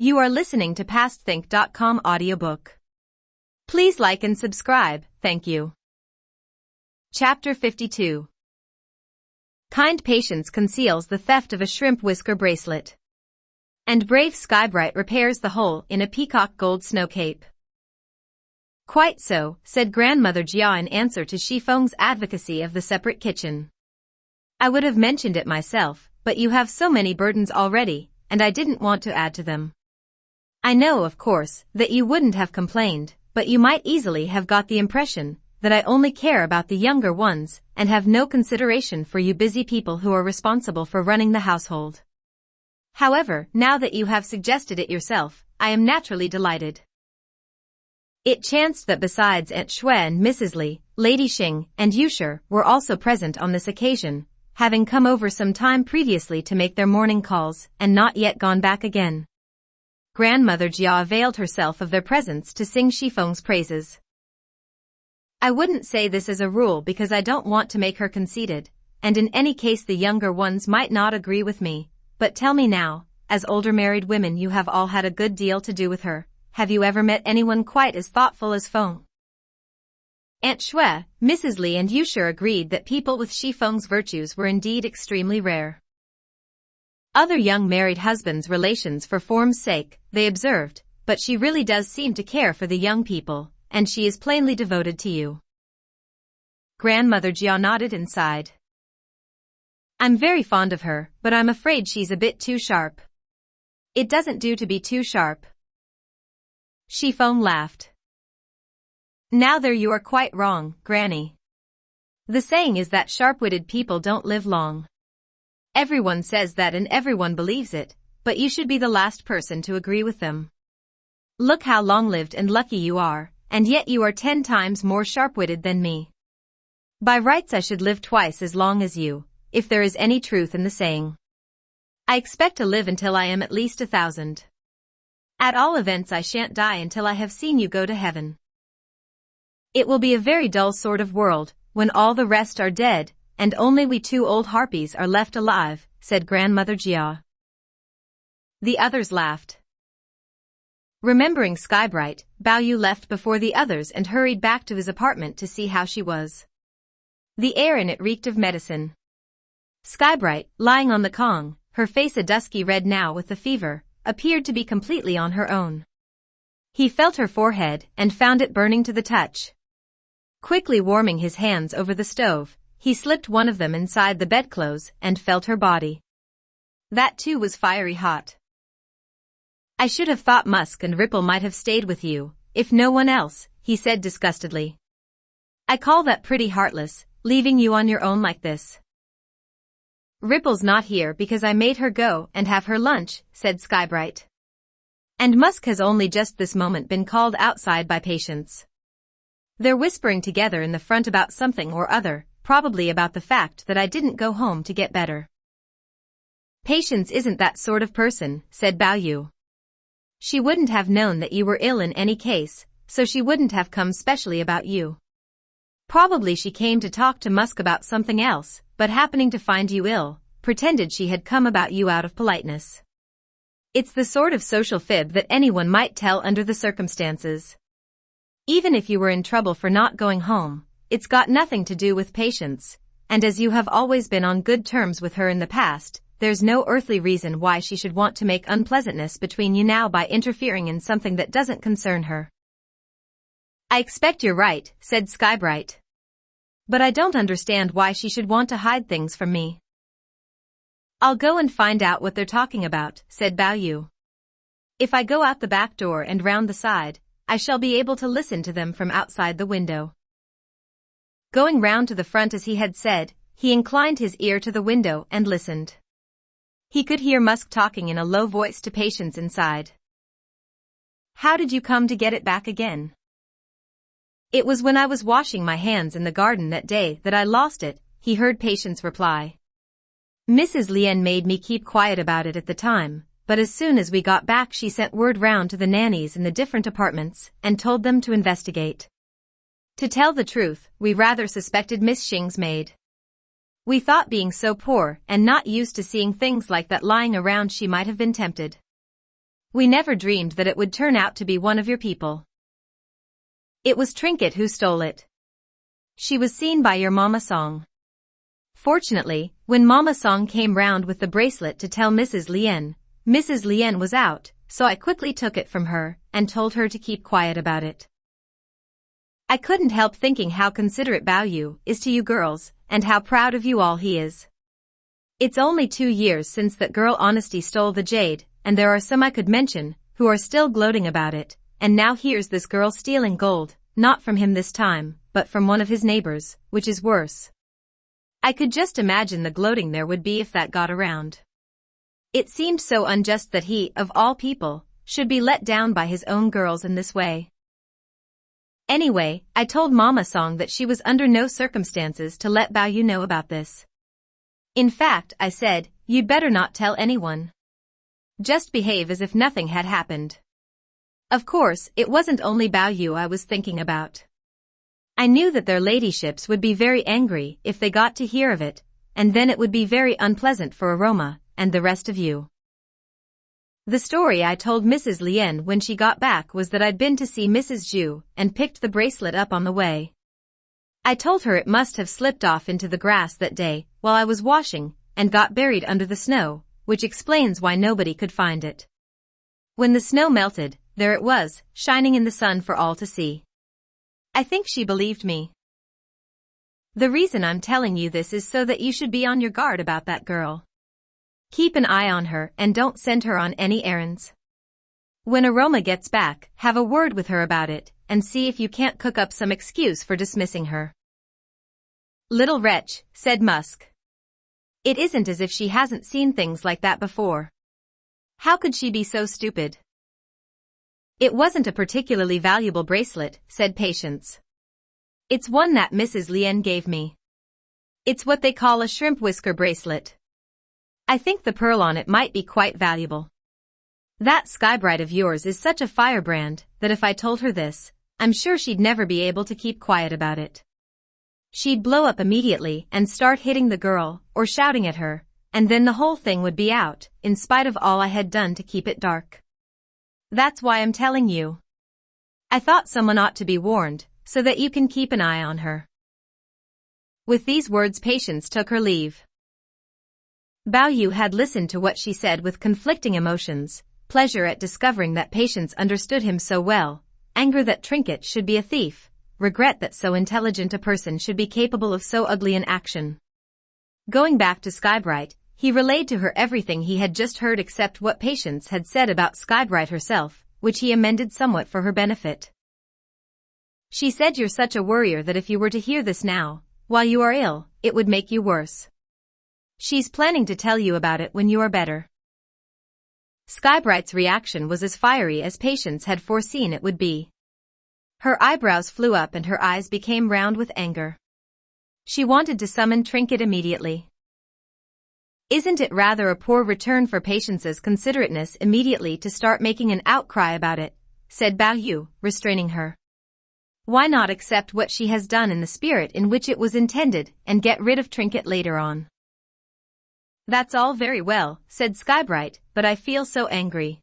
You are listening to PastThink.com audiobook. Please like and subscribe, thank you. Chapter 52. Kind patience conceals the theft of a shrimp whisker bracelet. And brave Skybright repairs the hole in a peacock gold snow cape. Quite so, said Grandmother Jia in answer to Xifeng's advocacy of the separate kitchen. I would have mentioned it myself, but you have so many burdens already, and I didn't want to add to them. I know, of course, that you wouldn't have complained, but you might easily have got the impression that I only care about the younger ones and have no consideration for you busy people who are responsible for running the household. However, now that you have suggested it yourself, I am naturally delighted. It chanced that besides Aunt Xue and Mrs. Li, Lady Xing and Yusher were also present on this occasion, having come over some time previously to make their morning calls and not yet gone back again. Grandmother Jia availed herself of their presence to sing Xifeng's praises. I wouldn't say this as a rule because I don't want to make her conceited, and in any case the younger ones might not agree with me, but tell me now, as older married women you have all had a good deal to do with her, have you ever met anyone quite as thoughtful as Feng? Aunt Xue, Mrs. Li and Yusher agreed that people with Xifeng's virtues were indeed extremely rare. Other young married husbands' relations for form's sake, they observed, but she really does seem to care for the young people, and she is plainly devoted to you. Grandmother Jia nodded and sighed. I'm very fond of her, but I'm afraid she's a bit too sharp. It doesn't do to be too sharp. Xifeng laughed. Now there you are quite wrong, Granny. The saying is that sharp-witted people don't live long. Everyone says that and everyone believes it, but you should be the last person to agree with them. Look how long-lived and lucky you are, and yet you are 10 times more sharp-witted than me. By rights I should live twice as long as you, if there is any truth in the saying. I expect to live until I am at least 1,000. At all events I shan't die until I have seen you go to heaven. It will be a very dull sort of world, when all the rest are dead, and only we 2 old harpies are left alive, said Grandmother Jia. The others laughed. Remembering Skybright, Bao Yu left before the others and hurried back to his apartment to see how she was. The air in it reeked of medicine. Skybright, lying on the Kong, her face a dusky red now with the fever, appeared to be completely on her own. He felt her forehead and found it burning to the touch. Quickly warming his hands over the stove, he slipped one of them inside the bedclothes and felt her body. That too was fiery hot. I should have thought Musk and Ripple might have stayed with you, if no one else, he said disgustedly. I call that pretty heartless, leaving you on your own like this. Ripple's not here because I made her go and have her lunch, said Skybright. And Musk has only just this moment been called outside by Patience. They're whispering together in the front about something or other, probably about the fact that I didn't go home to get better. Patience isn't that sort of person, said Bao Yu. She wouldn't have known that you were ill in any case, so she wouldn't have come specially about you. Probably she came to talk to Musk about something else, but happening to find you ill, pretended she had come about you out of politeness. It's the sort of social fib that anyone might tell under the circumstances. Even if you were in trouble for not going home, it's got nothing to do with Patience, and as you have always been on good terms with her in the past, there's no earthly reason why she should want to make unpleasantness between you now by interfering in something that doesn't concern her. I expect you're right, said Skybright. But I don't understand why she should want to hide things from me. I'll go and find out what they're talking about, said Bao Yu. If I go out the back door and round the side, I shall be able to listen to them from outside the window. Going round to the front as he had said, he inclined his ear to the window and listened. He could hear Musk talking in a low voice to Patience inside. How did you come to get it back again? It was when I was washing my hands in the garden that day that I lost it, he heard Patience reply. Mrs. Lien made me keep quiet about it at the time, but as soon as we got back she sent word round to the nannies in the different apartments and told them to investigate. To tell the truth, we rather suspected Miss Xing's maid. We thought being so poor and not used to seeing things like that lying around she might have been tempted. We never dreamed that it would turn out to be one of your people. It was Trinket who stole it. She was seen by your Mama Song. Fortunately, when Mama Song came round with the bracelet to tell Mrs. Lien was out, so I quickly took it from her and told her to keep quiet about it. I couldn't help thinking how considerate Bao Yu is to you girls, and how proud of you all he is. It's only 2 years since that girl Honesty stole the jade, and there are some I could mention, who are still gloating about it, and now here's this girl stealing gold, not from him this time, but from one of his neighbors, which is worse. I could just imagine the gloating there would be if that got around. It seemed so unjust that he, of all people, should be let down by his own girls in this way. Anyway, I told Mama Song that she was under no circumstances to let Bao Yu know about this. In fact, I said, you'd better not tell anyone. Just behave as if nothing had happened. Of course, it wasn't only Bao Yu I was thinking about. I knew that their ladyships would be very angry if they got to hear of it, and then it would be very unpleasant for Aroma and the rest of you. The story I told Mrs. Lien when she got back was that I'd been to see Mrs. Zhu and picked the bracelet up on the way. I told her it must have slipped off into the grass that day while I was washing and got buried under the snow, which explains why nobody could find it. When the snow melted, there it was, shining in the sun for all to see. I think she believed me. The reason I'm telling you this is so that you should be on your guard about that girl. Keep an eye on her and don't send her on any errands. When Aroma gets back, have a word with her about it, and see if you can't cook up some excuse for dismissing her. Little wretch, said Musk. It isn't as if she hasn't seen things like that before. How could she be so stupid? It wasn't a particularly valuable bracelet, said Patience. It's one that Mrs. Lien gave me. It's what they call a shrimp whisker bracelet. I think the pearl on it might be quite valuable. That Skybright of yours is such a firebrand that if I told her this, I'm sure she'd never be able to keep quiet about it. She'd blow up immediately and start hitting the girl or shouting at her, and then the whole thing would be out, in spite of all I had done to keep it dark. That's why I'm telling you. I thought someone ought to be warned, so that you can keep an eye on her. With these words Patience took her leave. Bao Yu had listened to what she said with conflicting emotions, pleasure at discovering that Patience understood him so well, anger that Trinket should be a thief, regret that so intelligent a person should be capable of so ugly an action. Going back to Skybright, he relayed to her everything he had just heard except what Patience had said about Skybright herself, which he amended somewhat for her benefit. She said you're such a worrier that if you were to hear this now, while you are ill, it would make you worse. She's planning to tell you about it when you are better. Skybright's reaction was as fiery as Patience had foreseen it would be. Her eyebrows flew up and her eyes became round with anger. She wanted to summon Trinket immediately. Isn't it rather a poor return for Patience's considerateness immediately to start making an outcry about it, said Bao Yu, restraining her. Why not accept what she has done in the spirit in which it was intended and get rid of Trinket later on? That's all very well, said Skybright, but I feel so angry.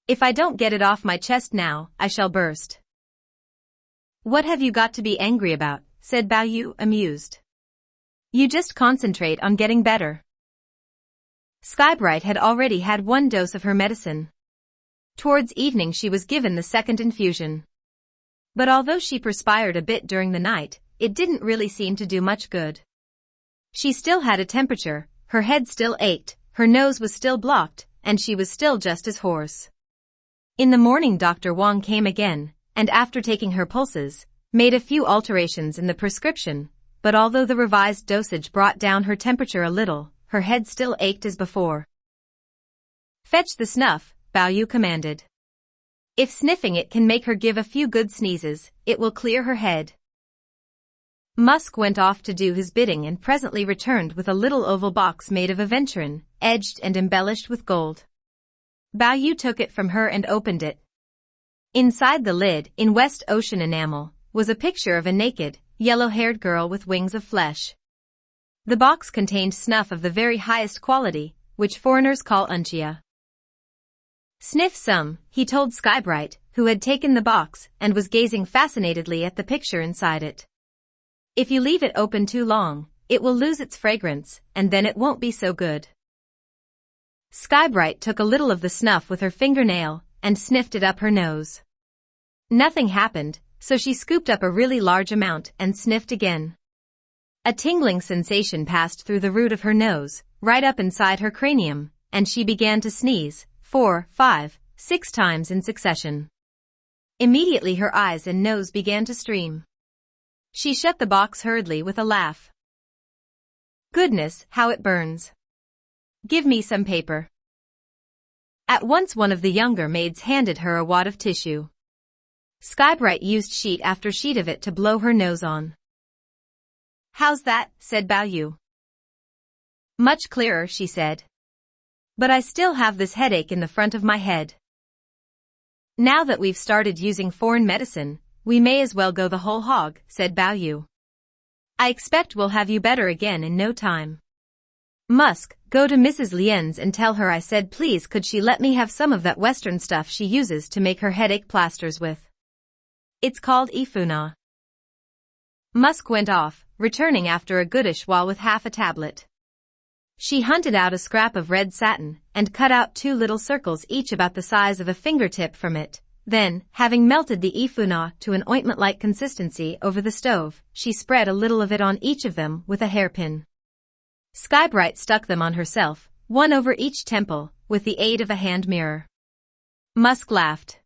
If I don't get it off my chest now, I shall burst. What have you got to be angry about, said Bao Yu, amused. You just concentrate on getting better. Skybright had already had 1 dose of her medicine. Towards evening she was given the second infusion. But although she perspired a bit during the night, it didn't really seem to do much good. She still had a temperature, her head still ached, her nose was still blocked, and she was still just as hoarse. In the morning Dr. Wang came again, and after taking her pulses, made a few alterations in the prescription, but although the revised dosage brought down her temperature a little, her head still ached as before. Fetch the snuff, Bao Yu commanded. If sniffing it can make her give a few good sneezes, it will clear her head. Musk went off to do his bidding and presently returned with a little oval box made of aventurine, edged and embellished with gold. Bao Yu took it from her and opened it. Inside the lid, in West Ocean enamel, was a picture of a naked, yellow-haired girl with wings of flesh. The box contained snuff of the very highest quality, which foreigners call unchia. Sniff some, he told Skybright, who had taken the box and was gazing fascinatedly at the picture inside it. If you leave it open too long, it will lose its fragrance, and then it won't be so good. Skybright took a little of the snuff with her fingernail and sniffed it up her nose. Nothing happened, so she scooped up a really large amount and sniffed again. A tingling sensation passed through the root of her nose, right up inside her cranium, and she began to sneeze, 4, 5, 6 times in succession. Immediately her eyes and nose began to stream. She shut the box hurriedly with a laugh. Goodness, how it burns. Give me some paper. At once one of the younger maids handed her a wad of tissue. Skybright used sheet after sheet of it to blow her nose on. How's that? Said Bao Yu. Much clearer, she said. But I still have this headache in the front of my head. Now that we've started using foreign medicine, we may as well go the whole hog, said Bao Yu. I expect we'll have you better again in no time. Musk, go to Mrs. Lien's and tell her I said please could she let me have some of that Western stuff she uses to make her headache plasters with. It's called Ifuna. Musk went off, returning after a goodish while with half a tablet. She hunted out a scrap of red satin and cut out 2 little circles each about the size of a fingertip from it. Then, having melted the ifuna to an ointment-like consistency over the stove, she spread a little of it on each of them with a hairpin. Skybright stuck them on herself, one over each temple, with the aid of a hand mirror. Musk laughed.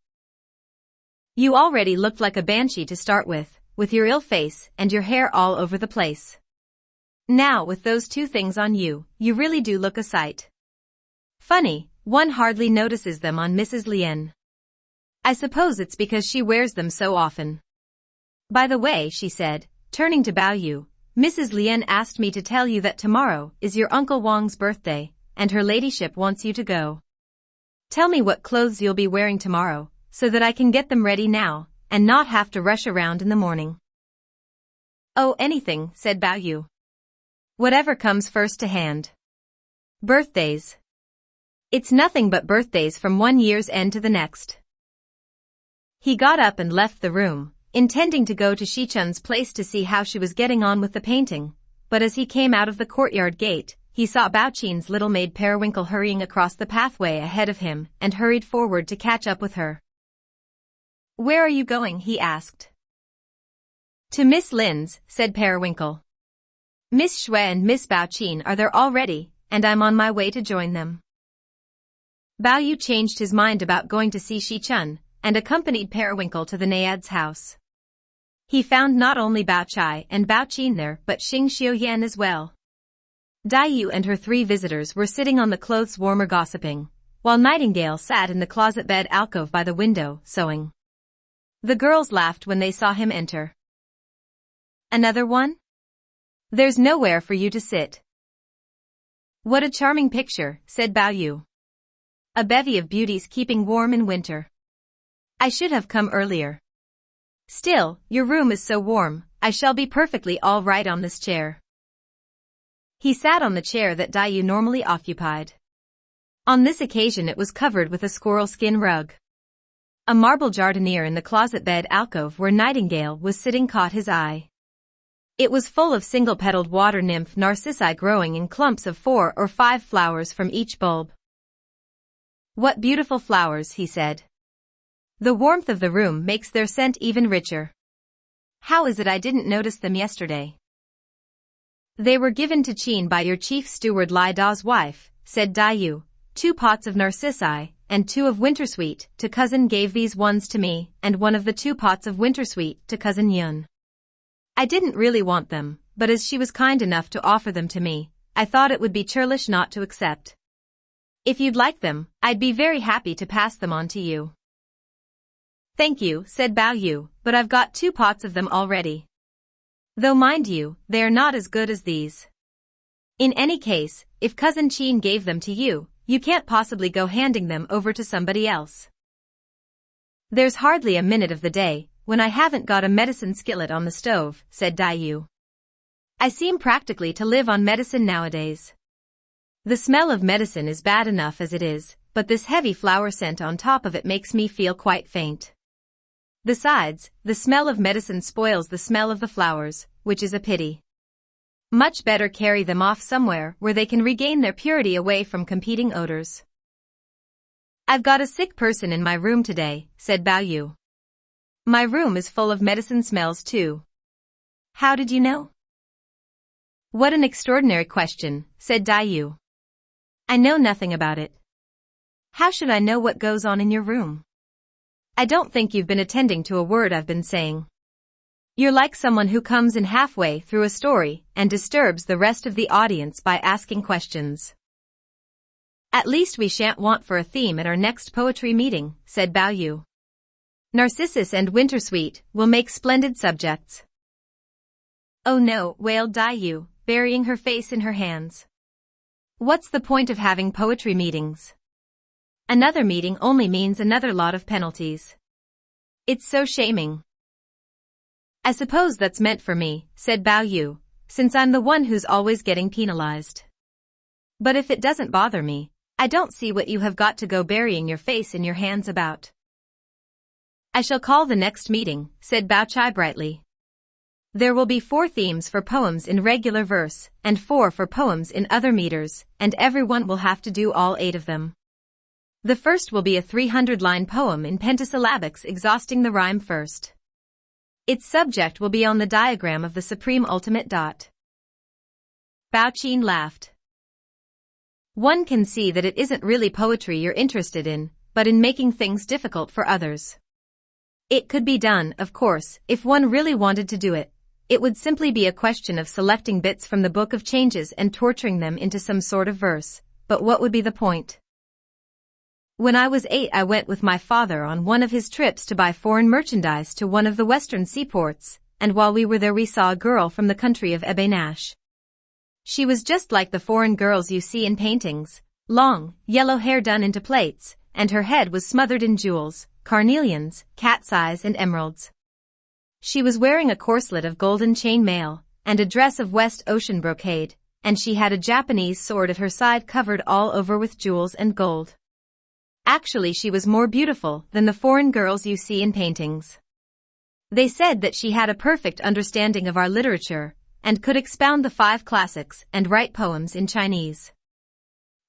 You already looked like a banshee to start with your ill face and your hair all over the place. Now with those 2 things on you, you really do look a sight. Funny, one hardly notices them on Mrs. Lien. I suppose it's because she wears them so often. By the way, she said, turning to Bao Yu, Mrs. Lien asked me to tell you that tomorrow is your Uncle Wang's birthday, and her ladyship wants you to go. Tell me what clothes you'll be wearing tomorrow, so that I can get them ready now, and not have to rush around in the morning. Oh, anything, said Bao Yu. Whatever comes first to hand. Birthdays. It's nothing but birthdays from one year's end to the next. He got up and left the room, intending to go to Shichun's place to see how she was getting on with the painting, but as he came out of the courtyard gate, he saw Baoqin's little maid Periwinkle hurrying across the pathway ahead of him and hurried forward to catch up with her. Where are you going? He asked. To Miss Lin's, said Periwinkle. Miss Xue and Miss Baoqin are there already, and I'm on my way to join them. Bao Yu changed his mind about going to see Shichun, and accompanied Periwinkle to the Naiad's house. He found not only Bao Chai and Bao Qin there but Xing Xiuyan as well. Dai Yu and her 3 visitors were sitting on the clothes warmer gossiping, while Nightingale sat in the closet bed alcove by the window, sewing. The girls laughed when they saw him enter. Another one? There's nowhere for you to sit. What a charming picture, said Bao Yu. A bevy of beauties keeping warm in winter. I should have come earlier. Still, your room is so warm, I shall be perfectly all right on this chair. He sat on the chair that Dai Yu normally occupied. On this occasion it was covered with a squirrel skin rug. A marble jardiniere in the closet bed alcove where Nightingale was sitting caught his eye. It was full of single-petaled water nymph narcissi growing in clumps of 4 or 5 flowers from each bulb. What beautiful flowers, he said. The warmth of the room makes their scent even richer. How is it I didn't notice them yesterday? They were given to Qin by your chief steward Lai Da's wife, said Dai Yu. 2 pots of narcissi, and 2 of wintersweet, to cousin gave these ones to me, and 1 of the 2 pots of wintersweet to cousin Yun. I didn't really want them, but as she was kind enough to offer them to me, I thought it would be churlish not to accept. If you'd like them, I'd be very happy to pass them on to you. Thank you, said Bao Yu, but I've got 2 pots of them already. Though mind you, they are not as good as these. In any case, if cousin Qin gave them to you, you can't possibly go handing them over to somebody else. There's hardly a minute of the day when I haven't got a medicine skillet on the stove, said Dai Yu. I seem practically to live on medicine nowadays. The smell of medicine is bad enough as it is, but this heavy flower scent on top of it makes me feel quite faint. Besides, the smell of medicine spoils the smell of the flowers, which is a pity. Much better carry them off somewhere where they can regain their purity away from competing odors. I've got a sick person in my room today, said Bao Yu. My room is full of medicine smells too. How did you know? What an extraordinary question, said Dai Yu. I know nothing about it. How should I know what goes on in your room? I don't think you've been attending to a word I've been saying. You're like someone who comes in halfway through a story and disturbs the rest of the audience by asking questions. At least we shan't want for a theme at our next poetry meeting, said Bao Yu. Narcissus and Wintersweet will make splendid subjects. Oh no, wailed Dai Yu, burying her face in her hands. What's the point of having poetry meetings? Another meeting only means another lot of penalties. It's so shaming. I suppose that's meant for me, said Bao Yu, since I'm the one who's always getting penalized. But if it doesn't bother me, I don't see what you have got to go burying your face in your hands about. I shall call the next meeting, said Bao Chai brightly. There will be 4 themes for poems in regular verse, and 4 for poems in other meters, and everyone will have to do all 8 of them. The first will be a 300-line poem in pentasyllabics exhausting the rhyme first. Its subject will be on the diagram of the supreme ultimate dot. Bao Qin laughed. One can see that it isn't really poetry you're interested in, but in making things difficult for others. It could be done, of course, if one really wanted to do it. It would simply be a question of selecting bits from the Book of Changes and torturing them into some sort of verse, but what would be the point? When I was 8, I went with my father on one of his trips to buy foreign merchandise to one of the western seaports, and while we were there we saw a girl from the country of Ebenash. She was just like the foreign girls you see in paintings, long, yellow hair done into plaits, and her head was smothered in jewels, carnelians, cat's eyes and emeralds. She was wearing a corselet of golden chain mail, and a dress of West Ocean brocade, and she had a Japanese sword at her side covered all over with jewels and gold. Actually, she was more beautiful than the foreign girls you see in paintings. They said that she had a perfect understanding of our literature, and could expound the 5 classics and write poems in Chinese.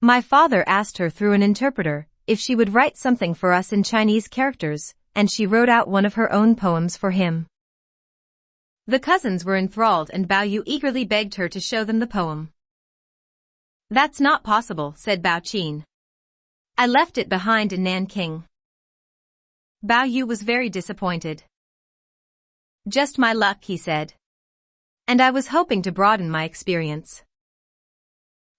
My father asked her through an interpreter if she would write something for us in Chinese characters, and she wrote out one of her own poems for him. The cousins were enthralled and Bao Yu eagerly begged her to show them the poem. That's not possible, said Bao Qin. I left it behind in Nanking. Bao Yu was very disappointed. Just my luck, he said. And I was hoping to broaden my experience.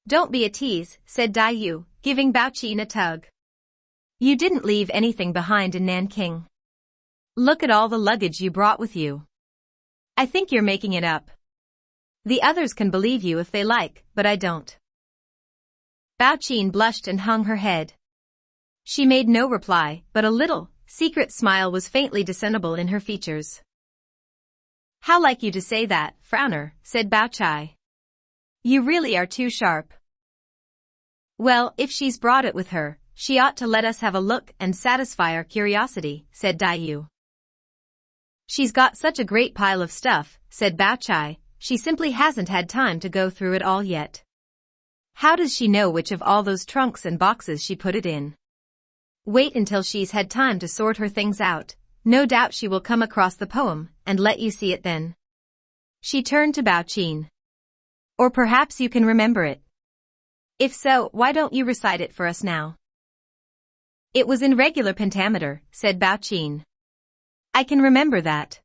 Don't be a tease, said Dai Yu, giving Bao Qin a tug. You didn't leave anything behind in Nanking. Look at all the luggage you brought with you. I think you're making it up. The others can believe you if they like, but I don't. Bao Qin blushed and hung her head. She made no reply, but a little, secret smile was faintly discernible in her features. How like you to say that, frowner, said Bao Chai. You really are too sharp. Well, if she's brought it with her, she ought to let us have a look and satisfy our curiosity, said Dai Yu. She's got such a great pile of stuff, said Bao Chai, she simply hasn't had time to go through it all yet. How does she know which of all those trunks and boxes she put it in? Wait until she's had time to sort her things out. No doubt she will come across the poem, and let you see it then. She turned to Bao Qin. Or perhaps you can remember it. If so, why don't you recite it for us now? It was in regular pentameter, said Bao Qin. I can remember that.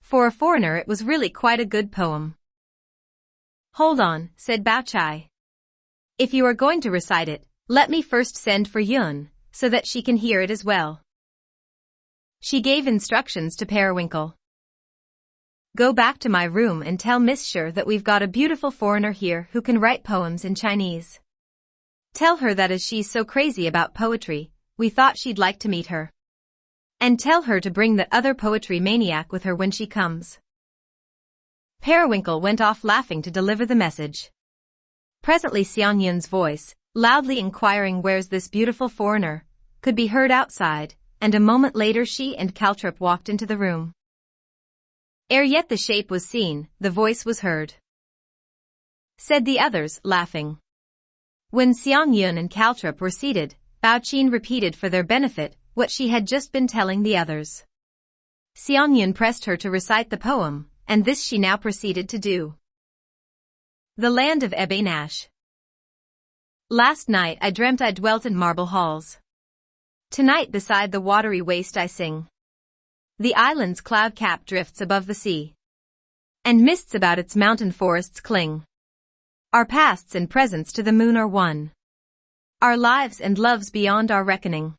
For a foreigner it was really quite a good poem. Hold on, said Bao Chai. If you are going to recite it, let me first send for Yun, so that she can hear it as well. She gave instructions to Periwinkle. Go back to my room and tell Miss Sher that we've got a beautiful foreigner here who can write poems in Chinese. Tell her that as she's so crazy about poetry, we thought she'd like to meet her. And tell her to bring the other poetry maniac with her when she comes. Periwinkle went off laughing to deliver the message. Presently Xiang Yun's voice, loudly inquiring where's this beautiful foreigner, could be heard outside, and a moment later she and Caltrip walked into the room. Ere yet the shape was seen, the voice was heard. Said the others, laughing. When Xiangyun and Caltrip were seated, Baoqin repeated for their benefit what she had just been telling the others. Xiangyun pressed her to recite the poem, and this she now proceeded to do. The Land of Ebanash. Last night I dreamt I dwelt in marble halls. Tonight beside the watery waste I sing. The island's cloud cap drifts above the sea, and mists about its mountain forests cling. Our pasts and presents to the moon are one. Our lives and loves beyond our reckoning.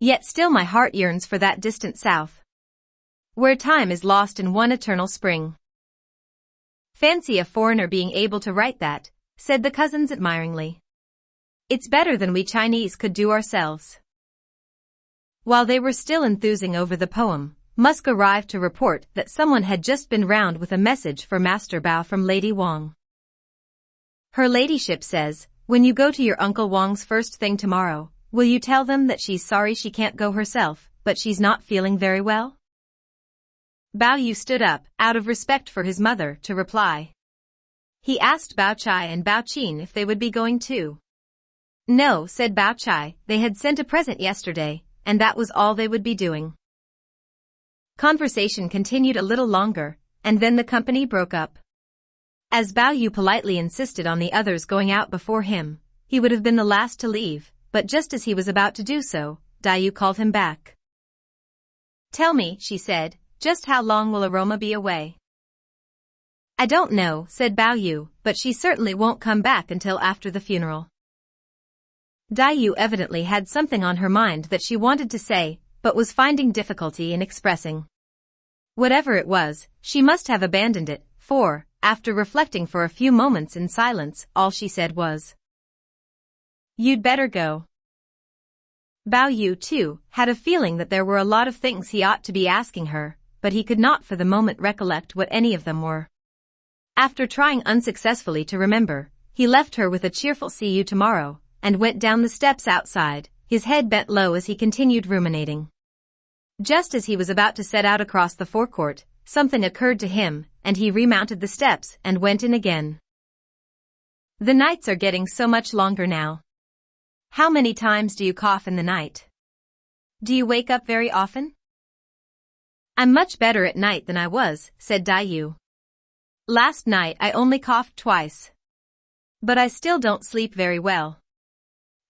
Yet still my heart yearns for that distant south, where time is lost in one eternal spring. Fancy a foreigner being able to write that, said the cousins admiringly. It's better than we Chinese could do ourselves. While they were still enthusing over the poem, Musk arrived to report that someone had just been round with a message for Master Bao from Lady Wang. Her ladyship says, when you go to your Uncle Wang's first thing tomorrow, will you tell them that she's sorry she can't go herself, but she's not feeling very well? Bao Yu stood up, out of respect for his mother, to reply. He asked Bao Chai and Bao Qin if they would be going too. No, said Bao Chai, they had sent a present yesterday, and that was all they would be doing. Conversation continued a little longer, and then the company broke up. As Bao Yu politely insisted on the others going out before him, he would have been the last to leave, but just as he was about to do so, Dai called him back. Tell me, she said, just how long will Aroma be away? I don't know, said Bao Yu, but she certainly won't come back until after the funeral. Dai Yu evidently had something on her mind that she wanted to say, but was finding difficulty in expressing. Whatever it was, she must have abandoned it, for, after reflecting for a few moments in silence, all she said was, You'd better go. Bao Yu, too, had a feeling that there were a lot of things he ought to be asking her, but he could not for the moment recollect what any of them were. After trying unsuccessfully to remember, he left her with a cheerful see you tomorrow, and went down the steps outside, his head bent low as he continued ruminating. Just as he was about to set out across the forecourt, something occurred to him, and he remounted the steps and went in again. The nights are getting so much longer now. How many times do you cough in the night? Do you wake up very often? I'm much better at night than I was, said Dai Yu. Last night I only coughed twice. But I still don't sleep very well.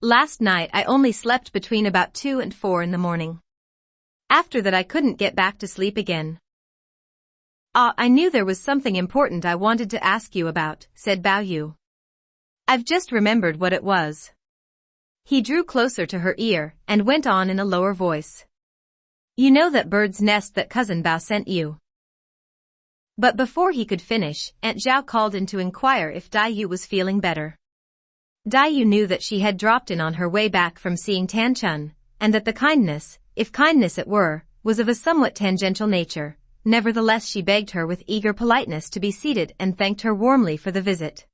Last night I only slept between about 2 and 4 in the morning. After that I couldn't get back to sleep again. I knew there was something important I wanted to ask you about, said Bao Yu. I've just remembered what it was. He drew closer to her ear and went on in a lower voice. You know that bird's nest that cousin Bao sent you? But before he could finish, Aunt Zhao called in to inquire if Dai Yu was feeling better. Dai Yu knew that she had dropped in on her way back from seeing Tan Chun, and that the kindness, if kindness it were, was of a somewhat tangential nature. Nevertheless she begged her with eager politeness to be seated and thanked her warmly for the visit.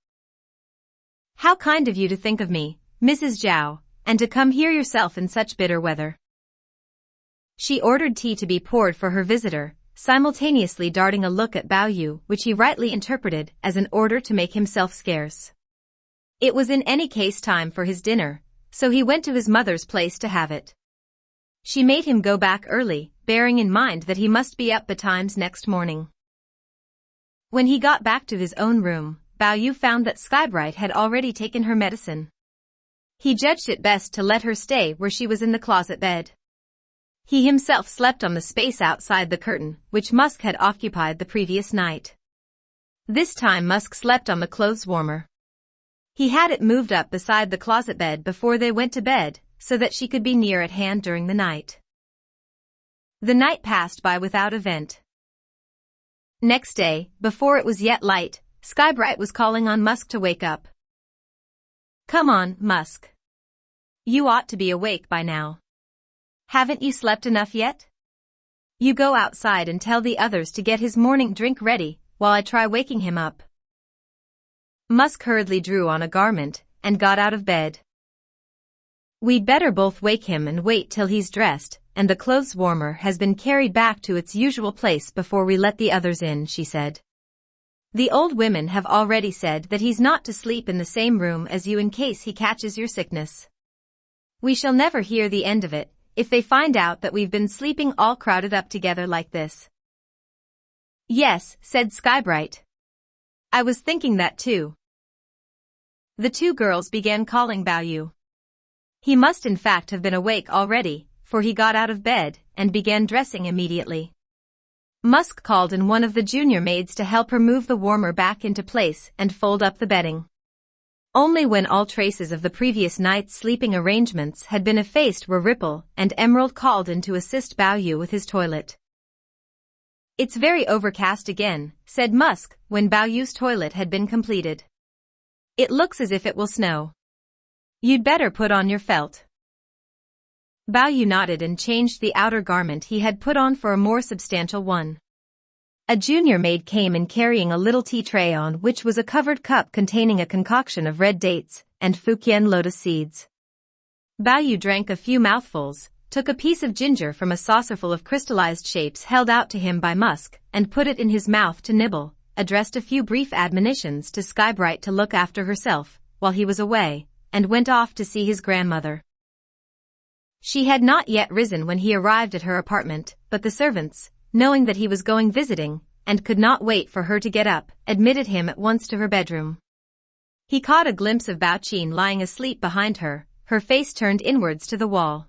How kind of you to think of me, Mrs. Zhao, and to come here yourself in such bitter weather. She ordered tea to be poured for her visitor, simultaneously darting a look at Bao Yu which he rightly interpreted as an order to make himself scarce. It was in any case time for his dinner, so he went to his mother's place to have it. She made him go back early, bearing in mind that he must be up betimes next morning. When he got back to his own room, Bao Yu found that Skybright had already taken her medicine. He judged it best to let her stay where she was in the closet bed. He himself slept on the space outside the curtain, which Musk had occupied the previous night. This time Musk slept on the clothes warmer. He had it moved up beside the closet bed before they went to bed, so that she could be near at hand during the night. The night passed by without event. Next day, before it was yet light, Skybright was calling on Musk to wake up. Come on, Musk. You ought to be awake by now. Haven't you slept enough yet? You go outside and tell the others to get his morning drink ready, while I try waking him up. Musk hurriedly drew on a garment, and got out of bed. We'd better both wake him and wait till he's dressed, and the clothes warmer has been carried back to its usual place before we let the others in, she said. The old women have already said that he's not to sleep in the same room as you in case he catches your sickness. We shall never hear the end of it, if they find out that we've been sleeping all crowded up together like this. Yes, said Skybright. I was thinking that too. The two girls began calling Baoyu. He must in fact have been awake already, for he got out of bed and began dressing immediately. Musk called in one of the junior maids to help her move the warmer back into place and fold up the bedding. Only when all traces of the previous night's sleeping arrangements had been effaced were Ripple and Emerald called in to assist Baoyu with his toilet. It's very overcast again, said Musk when Baoyu's toilet had been completed. It looks as if it will snow. You'd better put on your felt. Baoyu nodded and changed the outer garment he had put on for a more substantial one. A junior maid came in carrying a little tea tray on which was a covered cup containing a concoction of red dates and Fujian lotus seeds. Baoyu drank a few mouthfuls, took a piece of ginger from a saucerful of crystallized shapes held out to him by Musk, and put it in his mouth to nibble, addressed a few brief admonitions to Skybright to look after herself while he was away, and went off to see his grandmother. She had not yet risen when he arrived at her apartment, but the servants, knowing that he was going visiting, and could not wait for her to get up, admitted him at once to her bedroom. He caught a glimpse of Baoqin lying asleep behind her, her face turned inwards to the wall.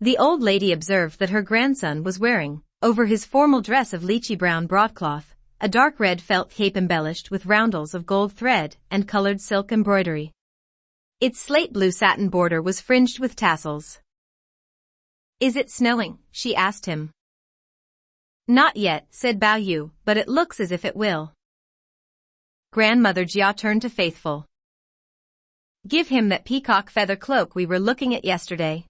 The old lady observed that her grandson was wearing, over his formal dress of lychee brown broadcloth, a dark red felt cape embellished with roundels of gold thread and colored silk embroidery. Its slate blue satin border was fringed with tassels. Is it snowing? She asked him. Not yet, said Baoyu, but it looks as if it will. Grandmother Jia turned to Faithful. Give him that peacock feather cloak we were looking at yesterday.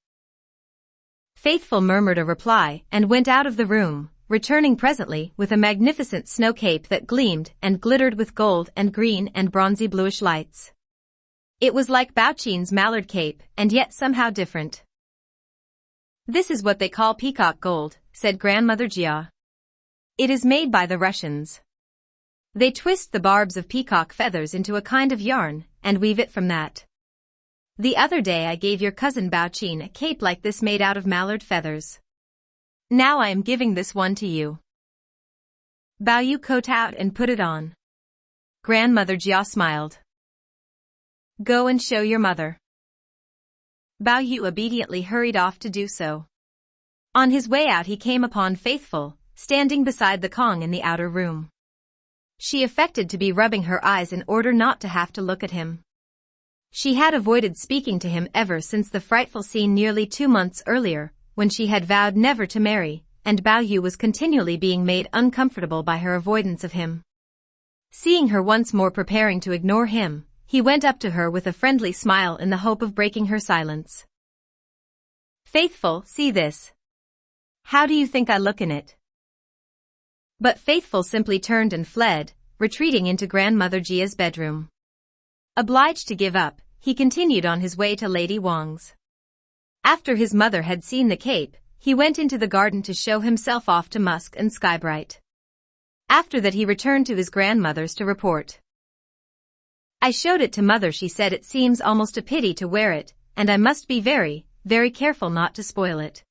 Faithful murmured a reply and went out of the room, returning presently with a magnificent snow cape that gleamed and glittered with gold and green and bronzy bluish lights. It was like Baoqin's mallard cape, and yet somehow different. This is what they call peacock gold, said Grandmother Jia. It is made by the Russians. They twist the barbs of peacock feathers into a kind of yarn, and weave it from that. The other day I gave your cousin Baoqin a cape like this made out of mallard feathers. Now I am giving this one to you. Baoyu coat out and put it on. Grandmother Jia smiled. Go and show your mother. Baoyu obediently hurried off to do so. On his way out he came upon Faithful, standing beside the Kong in the outer room. She affected to be rubbing her eyes in order not to have to look at him. She had avoided speaking to him ever since the frightful scene nearly 2 months earlier, when she had vowed never to marry, and Baoyu was continually being made uncomfortable by her avoidance of him. Seeing her once more preparing to ignore him, he went up to her with a friendly smile in the hope of breaking her silence. Faithful, see this. How do you think I look in it? But Faithful simply turned and fled, retreating into Grandmother Jia's bedroom. Obliged to give up, he continued on his way to Lady Wang's. After his mother had seen the cape, he went into the garden to show himself off to Musk and Skybright. After that he returned to his grandmother's to report. I showed it to Mother. She said it seems almost a pity to wear it, and I must be very, very careful not to spoil it.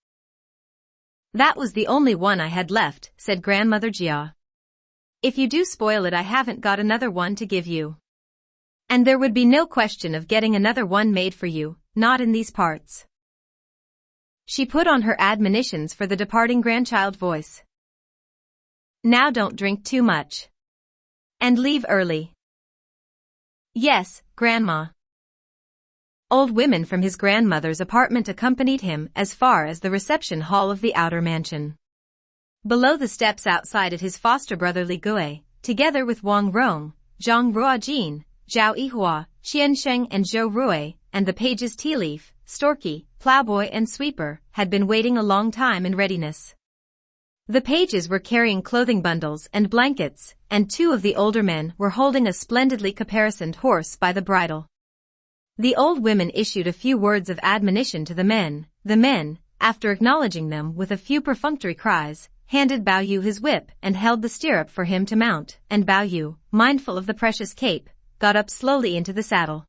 That was the only one I had left, said Grandmother Jia. If you do spoil it I haven't got another one to give you. And there would be no question of getting another one made for you, not in these parts. She put on her admonitions for the departing grandchild voice. Now don't drink too much. And leave early. Yes, Grandma. Old women from his grandmother's apartment accompanied him as far as the reception hall of the outer mansion. Below the steps outside it his foster brother Li Gui, together with Wang Rong, Zhang Ruojin, Zhao Yihua, Qian Sheng and Zhou Rui, and the pages Tea Leaf, Storky, Plowboy and Sweeper, had been waiting a long time in readiness. The pages were carrying clothing bundles and blankets, and 2 of the older men were holding a splendidly caparisoned horse by the bridle. The old women issued a few words of admonition to the men. The men, after acknowledging them with a few perfunctory cries, handed Bao Yu his whip and held the stirrup for him to mount, and Bao Yu, mindful of the precious cape, got up slowly into the saddle.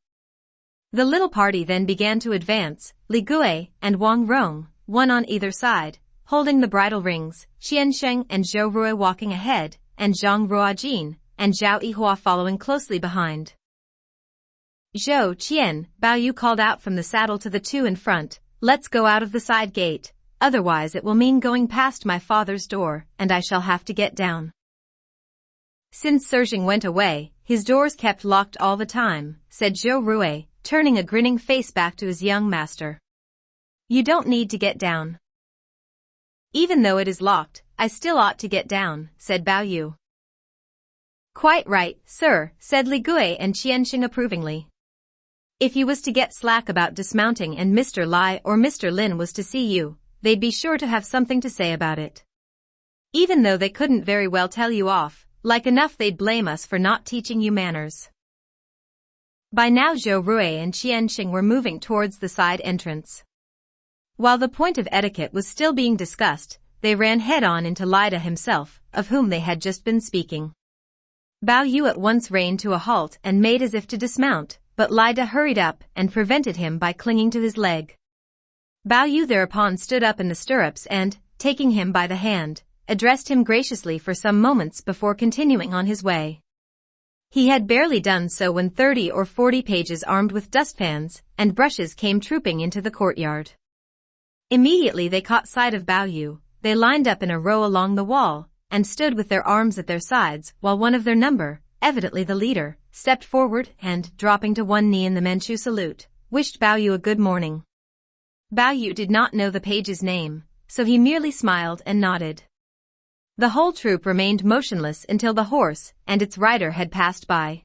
The little party then began to advance, Li Gui and Wang Rong, one on either side, holding the bridle rings, Qiansheng and Zhou Rui walking ahead, and Zhang Ruojin and Zhao Yihua following closely behind. Zhou Qian, Bao Yu called out from the saddle to the two in front, "Let's go out of the side gate, otherwise it will mean going past my father's door, and I shall have to get down." Since Serjing went away, his doors kept locked all the time, said Zhou Rui, turning a grinning face back to his young master. "You don't need to get down." "Even though it is locked, I still ought to get down," said Bao Yu. "Quite right, sir," said Li Gui and Qiansheng approvingly. "If you was to get slack about dismounting and Mr. Lai or Mr. Lin was to see you, they'd be sure to have something to say about it. Even though they couldn't very well tell you off, like enough they'd blame us for not teaching you manners." By now Zhou Rui and Qiansheng were moving towards the side entrance. While the point of etiquette was still being discussed, they ran head-on into Lida himself, of whom they had just been speaking. Bao Yu at once reined to a halt and made as if to dismount, but Lida hurried up and prevented him by clinging to his leg. Bao Yu thereupon stood up in the stirrups and, taking him by the hand, addressed him graciously for some moments before continuing on his way. He had barely done so when 30 or 40 pages armed with dustpans and brushes came trooping into the courtyard. Immediately they caught sight of Bao Yu. They lined up in a row along the wall and stood with their arms at their sides while one of their number, evidently the leader, stepped forward and, dropping to one knee in the Manchu salute, wished Bao Yu a good morning. Bao Yu did not know the page's name, so he merely smiled and nodded. The whole troop remained motionless until the horse and its rider had passed by.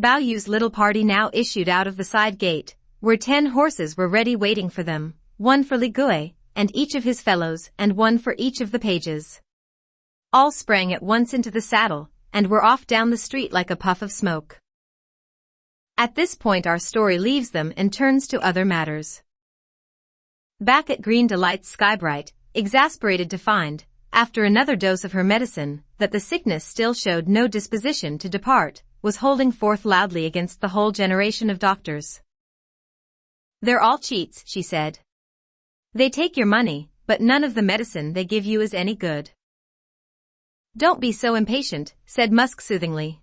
Bao Yu's little party now issued out of the side gate, where 10 horses were ready waiting for them, one for Li Gui and each of his fellows and one for each of the pages. All sprang at once into the saddle and were off down the street like a puff of smoke. At this point our story leaves them and turns to other matters. Back at Green Delight's Skybright, exasperated to find, after another dose of her medicine, that the sickness still showed no disposition to depart, was holding forth loudly against the whole generation of doctors. "They're all cheats," she said. "They take your money, but none of the medicine they give you is any good." "Don't be so impatient," said Musk soothingly.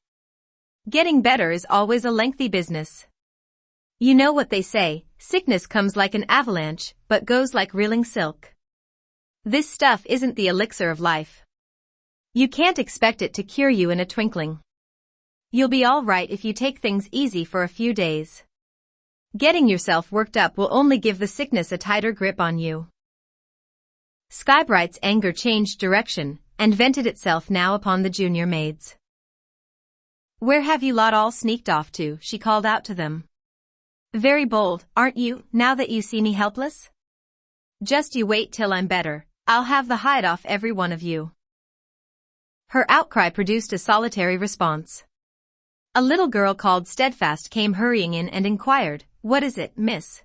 "Getting better is always a lengthy business. You know what they say, sickness comes like an avalanche, but goes like reeling silk. This stuff isn't the elixir of life. You can't expect it to cure you in a twinkling. You'll be all right if you take things easy for a few days. Getting yourself worked up will only give the sickness a tighter grip on you." Skybright's anger changed direction and vented itself now upon the junior maids. "Where have you lot all sneaked off to?" she called out to them. "Very bold, aren't you, now that you see me helpless? Just you wait till I'm better. I'll have the hide off every one of you." Her outcry produced a solitary response. A little girl called Steadfast came hurrying in and inquired, "What is it, miss?"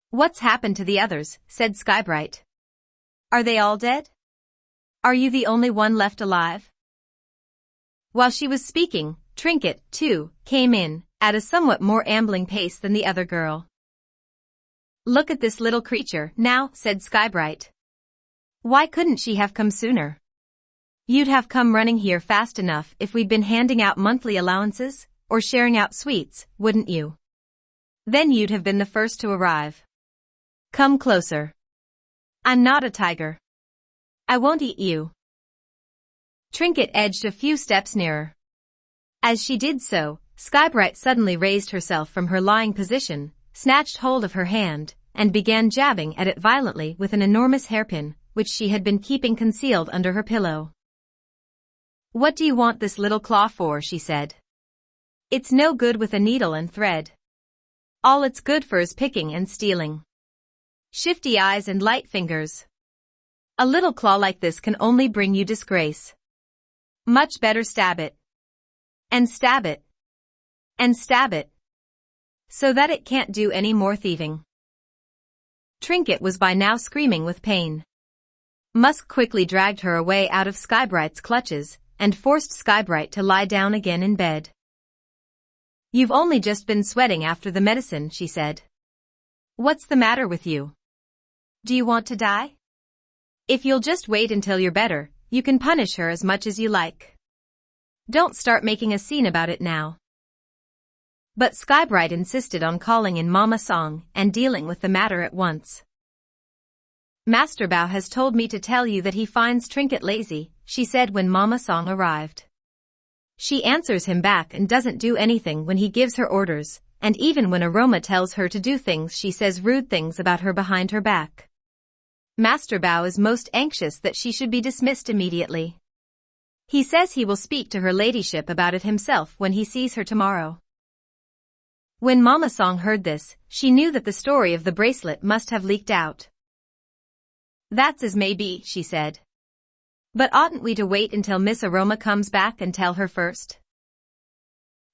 "What's happened to the others?" said Skybright. "Are they all dead? Are you the only one left alive?" While she was speaking, Trinket, too, came in, at a somewhat more ambling pace than the other girl. "Look at this little creature, now," said Skybright. "Why couldn't she have come sooner? You'd have come running here fast enough if we'd been handing out monthly allowances, or sharing out sweets, wouldn't you? Then you'd have been the first to arrive. Come closer. I'm not a tiger. I won't eat you." Trinket edged a few steps nearer. As she did so, Skybright suddenly raised herself from her lying position, snatched hold of her hand, and began jabbing at it violently with an enormous hairpin, which she had been keeping concealed under her pillow. "What do you want this little claw for?" she said. "It's no good with a needle and thread. All it's good for is picking and stealing. Shifty eyes and light fingers. A little claw like this can only bring you disgrace. Much better stab it. And stab it. And stab it." so that it can't do any more thieving. Trinket was by now screaming with pain. Musk quickly dragged her away out of Skybright's clutches, and forced Skybright to lie down again in bed. "You've only just been sweating after the medicine," she said. "What's the matter with you? Do you want to die? If you'll just wait until you're better, you can punish her as much as you like. Don't start making a scene about it now." But Skybright insisted on calling in Mama Song and dealing with the matter at once. "Master Bao has told me to tell you that he finds Trinket lazy," she said when Mama Song arrived. "She answers him back and doesn't do anything when he gives her orders, and even when Aroma tells her to do things she says rude things about her behind her back. Master Bao is most anxious that she should be dismissed immediately. He says he will speak to her ladyship about it himself when he sees her tomorrow." When Mama Song heard this, she knew that the story of the bracelet must have leaked out. "That's as may be," she said. "But oughtn't we to wait until Miss Aroma comes back and tell her first?"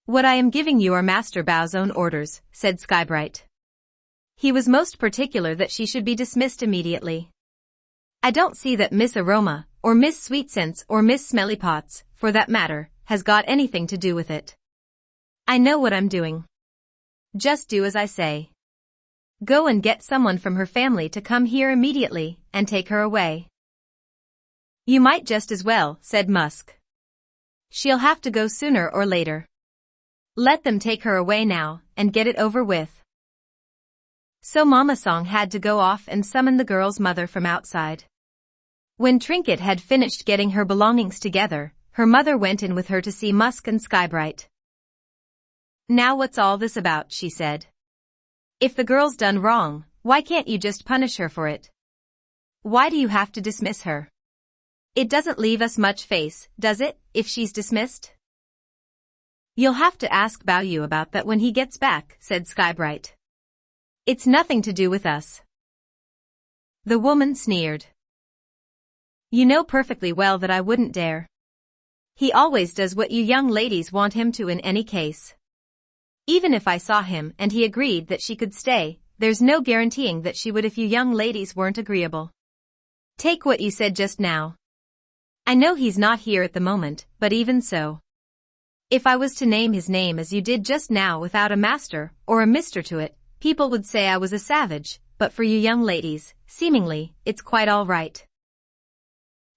"What I am giving you are Master Bao's own orders," said Skybright. "He was most particular that she should be dismissed immediately. I don't see that Miss Aroma, or Miss Sweetsense or Miss Smellypots, for that matter, has got anything to do with it. I know what I'm doing. Just do as I say. Go and get someone from her family to come here immediately, and take her away." "You might just as well," said Musk. "She'll have to go sooner or later. Let them take her away now, and get it over with." So Mama Song had to go off and summon the girl's mother from outside. When Trinket had finished getting her belongings together, her mother went in with her to see Musk and Skybright. "Now what's all this about?" she said. "If the girl's done wrong, why can't you just punish her for it? Why do you have to dismiss her? It doesn't leave us much face, does it, if she's dismissed?" "You'll have to ask Bao Yu about that when he gets back," said Skybright. "It's nothing to do with us." The woman sneered. "You know perfectly well that I wouldn't dare. He always does what you young ladies want him to in any case. Even if I saw him and he agreed that she could stay, there's no guaranteeing that she would if you young ladies weren't agreeable. Take what you said just now. I know he's not here at the moment, but even so. If I was to name his name as you did just now without a master or a mister to it, people would say I was a savage, but for you young ladies, seemingly, it's quite all right."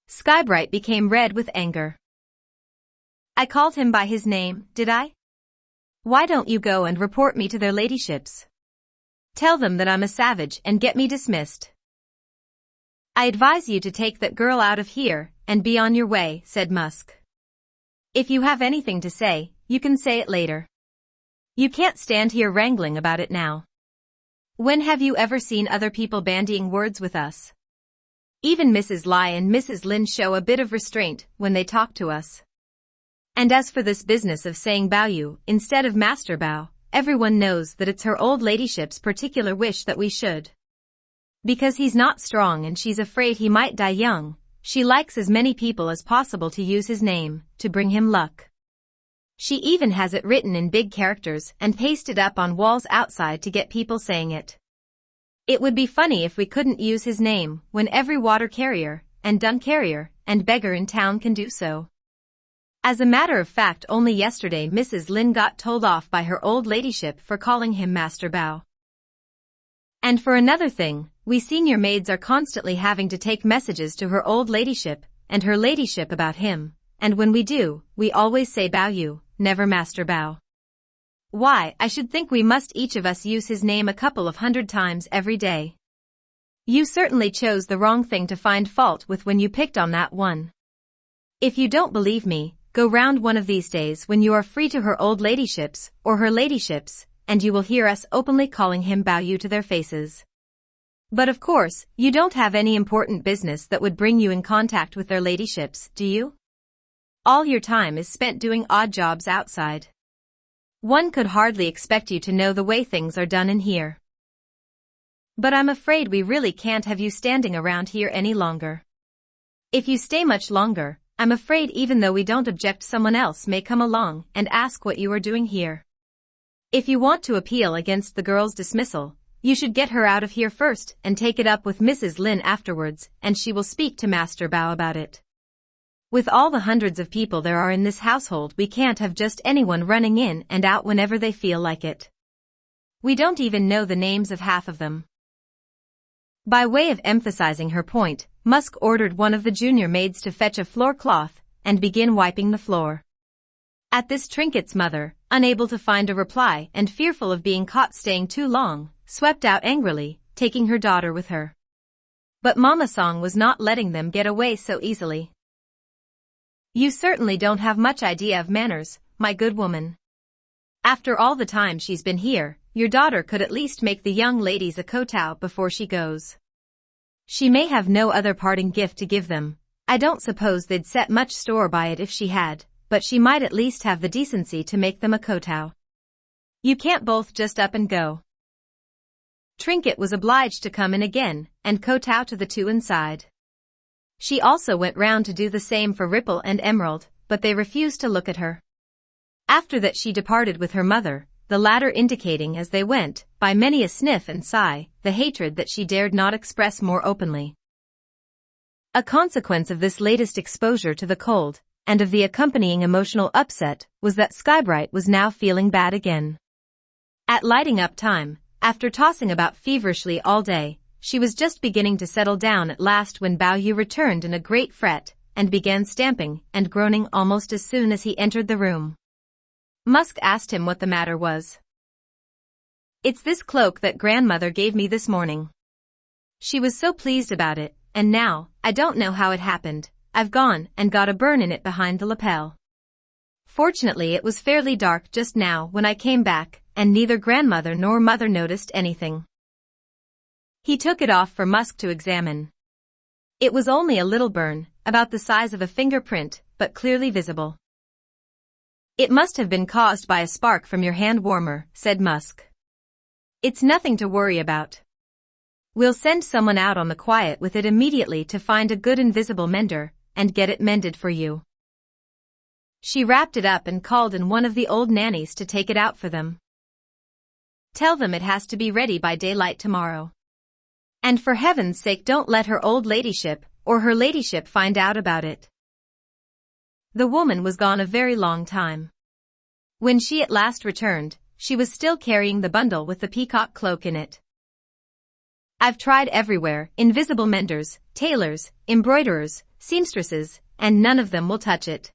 Skybright became red with anger. "I called him by his name, did I? Why don't you go and report me to their ladyships? Tell them that I'm a savage and get me dismissed." "I advise you to take that girl out of here, and be on your way," said Musk. "If you have anything to say, you can say it later. You can't stand here wrangling about it now. When have you ever seen other people bandying words with us? Even Mrs. Lai and Mrs. Lin show a bit of restraint when they talk to us. And as for this business of saying Bao Yu instead of Master Bao, everyone knows that it's her old ladyship's particular wish that we should. Because he's not strong and she's afraid he might die young, she likes as many people as possible to use his name, to bring him luck. She even has it written in big characters and pasted up on walls outside to get people saying it. It would be funny if we couldn't use his name when every water carrier, and dung carrier, and beggar in town can do so. As a matter of fact, only yesterday Mrs. Lin got told off by her old ladyship for calling him Master Bao. And for another thing, we senior maids are constantly having to take messages to her old ladyship and her ladyship about him, and when we do, we always say Bao Yu, never Master Bao. Why, I should think we must each of us use his name a couple of 100 times every day. You certainly chose the wrong thing to find fault with when you picked on that one. If you don't believe me, go round one of these days when you are free to her old ladyships or her ladyships, and you will hear us openly calling him Bao Yu to their faces. But of course, you don't have any important business that would bring you in contact with their ladyships, do you? All your time is spent doing odd jobs outside. One could hardly expect you to know the way things are done in here. But I'm afraid we really can't have you standing around here any longer. If you stay much longer, I'm afraid even though we don't object, someone else may come along and ask what you are doing here. If you want to appeal against the girl's dismissal, you should get her out of here first and take it up with Mrs. Lin afterwards, and she will speak to Master Bao about it. With all the hundreds of people there are in this household, we can't have just anyone running in and out whenever they feel like it. We don't even know the names of half of them. By way of emphasizing her point, Musk ordered one of the junior maids to fetch a floor cloth and begin wiping the floor. At this, Trinket's mother, unable to find a reply and fearful of being caught staying too long, swept out angrily, taking her daughter with her. But Mama Song was not letting them get away so easily. You certainly don't have much idea of manners, my good woman. After all the time she's been here, your daughter could at least make the young ladies a kowtow before she goes. She may have no other parting gift to give them. I don't suppose they'd set much store by it if she had, but she might at least have the decency to make them a kowtow. You can't both just up and go. Trinket was obliged to come in again and kowtow to the two inside. She also went round to do the same for Ripple and Emerald, but they refused to look at her. After that she departed with her mother, the latter indicating as they went, by many a sniff and sigh, the hatred that she dared not express more openly. A consequence of this latest exposure to the cold, and of the accompanying emotional upset, was that Skybright was now feeling bad again. At lighting up time, after tossing about feverishly all day, she was just beginning to settle down at last when Bao Yu returned in a great fret, and began stamping and groaning almost as soon as he entered the room. Musk asked him what the matter was. It's this cloak that grandmother gave me this morning. She was so pleased about it, and now, I don't know how it happened, I've gone and got a burn in it behind the lapel. Fortunately it was fairly dark just now when I came back, and neither grandmother nor mother noticed anything. He took it off for Musk to examine. It was only a little burn, about the size of a fingerprint, but clearly visible. It must have been caused by a spark from your hand warmer, said Musk. It's nothing to worry about. We'll send someone out on the quiet with it immediately to find a good invisible mender, and get it mended for you. She wrapped it up and called in one of the old nannies to take it out for them. Tell them it has to be ready by daylight tomorrow. And for heaven's sake don't let her old ladyship, or her ladyship find out about it. The woman was gone a very long time. When she at last returned, she was still carrying the bundle with the peacock cloak in it. I've tried everywhere, invisible menders, tailors, embroiderers, seamstresses, and none of them will touch it.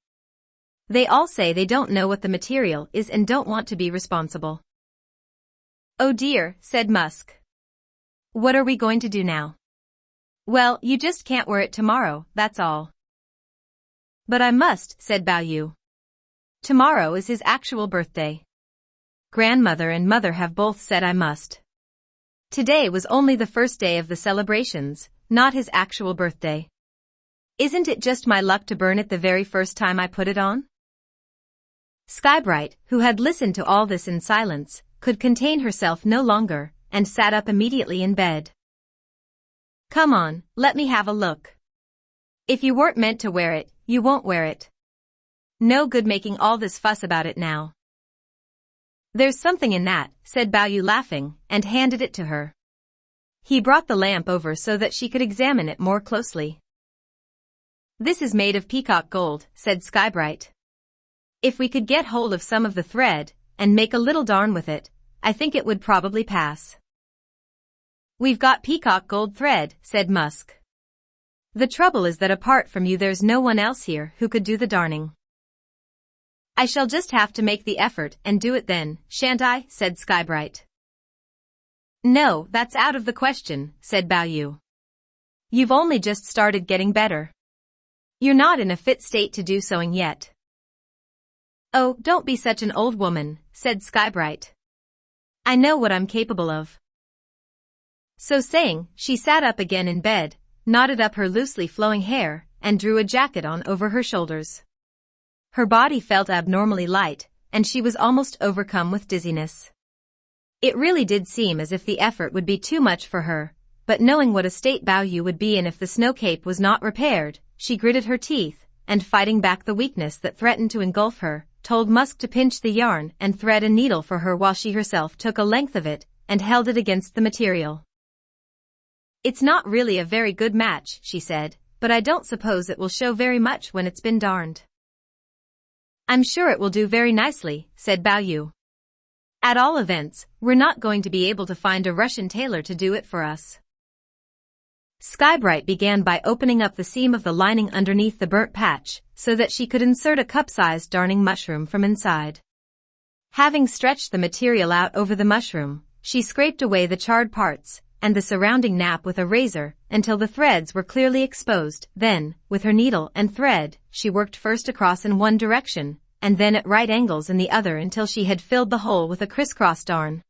They all say they don't know what the material is and don't want to be responsible. Oh dear, said Musk. What are we going to do now? Well, you just can't wear it tomorrow, that's all. But I must, said Bao Yu. Tomorrow is his actual birthday. Grandmother and mother have both said I must. Today was only the first day of the celebrations, not his actual birthday. Isn't it just my luck to burn it the very first time I put it on? Skybright, who had listened to all this in silence, could contain herself no longer, and sat up immediately in bed. Come on, let me have a look. If you weren't meant to wear it, you won't wear it. No good making all this fuss about it now. There's something in that, said Bao Yu laughing, and handed it to her. He brought the lamp over so that she could examine it more closely. This is made of peacock gold, said Skybright. If we could get hold of some of the thread, and make a little darn with it, I think it would probably pass. We've got peacock gold thread, said Musk. The trouble is that apart from you there's no one else here who could do the darning. I shall just have to make the effort and do it then, shan't I, said Skybright. No, that's out of the question, said Bao Yu. You've only just started getting better. You're not in a fit state to do sewing yet. Oh, don't be such an old woman, said Skybright. I know what I'm capable of. So saying, she sat up again in bed, knotted up her loosely flowing hair, and drew a jacket on over her shoulders. Her body felt abnormally light, and she was almost overcome with dizziness. It really did seem as if the effort would be too much for her, but knowing what a state Bao Yu would be in if the snow cape was not repaired, she gritted her teeth, and fighting back the weakness that threatened to engulf her, told Musk to pinch the yarn and thread a needle for her while she herself took a length of it and held it against the material. "It's not really a very good match," she said, "but I don't suppose it will show very much when it's been darned." "I'm sure it will do very nicely," said Bao Yu. "At all events, we're not going to be able to find a Russian tailor to do it for us." Skybright began by opening up the seam of the lining underneath the burnt patch, so that she could insert a cup-sized darning mushroom from inside. Having stretched the material out over the mushroom, she scraped away the charred parts and the surrounding nap with a razor until the threads were clearly exposed. Then, with her needle and thread, she worked first across in one direction, and then at right angles in the other until she had filled the hole with a crisscross darn.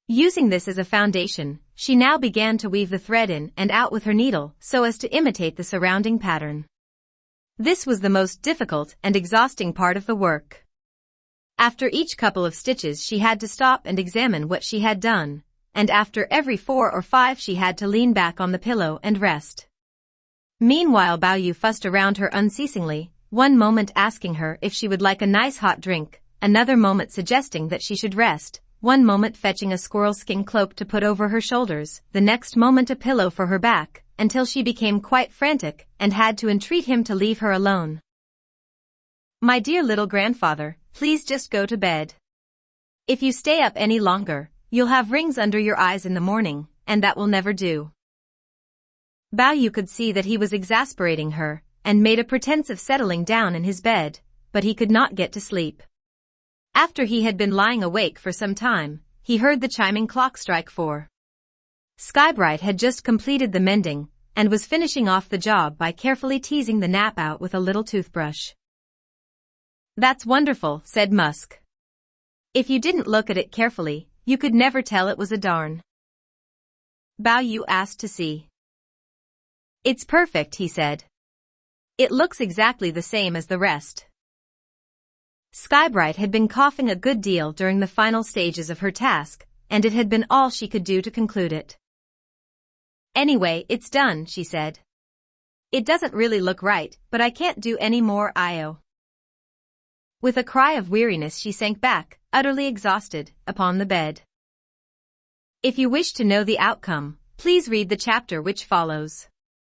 Using this as a foundation, she now began to weave the thread in and out with her needle so as to imitate the surrounding pattern. This was the most difficult and exhausting part of the work. After each couple of stitches she had to stop and examine what she had done, and after every 4 or 5 she had to lean back on the pillow and rest. Meanwhile Bao Yu fussed around her unceasingly, one moment asking her if she would like a nice hot drink, another moment suggesting that she should rest, one moment fetching a squirrel skin cloak to put over her shoulders, the next moment a pillow for her back, until she became quite frantic and had to entreat him to leave her alone. "My dear little grandfather, please just go to bed. If you stay up any longer, you'll have rings under your eyes in the morning, and that will never do." Bao Yu could see that he was exasperating her, and made a pretense of settling down in his bed, but he could not get to sleep. After he had been lying awake for some time, he heard the chiming clock strike 4. Skybright had just completed the mending, and was finishing off the job by carefully teasing the nap out with a little toothbrush. "That's wonderful," said Musk. "If you didn't look at it carefully, you could never tell it was a darn." Bao Yu asked to see. "It's perfect," he said. "It looks exactly the same as the rest." Skybright had been coughing a good deal during the final stages of her task, and it had been all she could do to conclude it. "Anyway, it's done," she said. "It doesn't really look right, but I can't do any more I.O." With a cry of weariness she sank back, utterly exhausted, upon the bed. If you wish to know the outcome, please read the chapter which follows.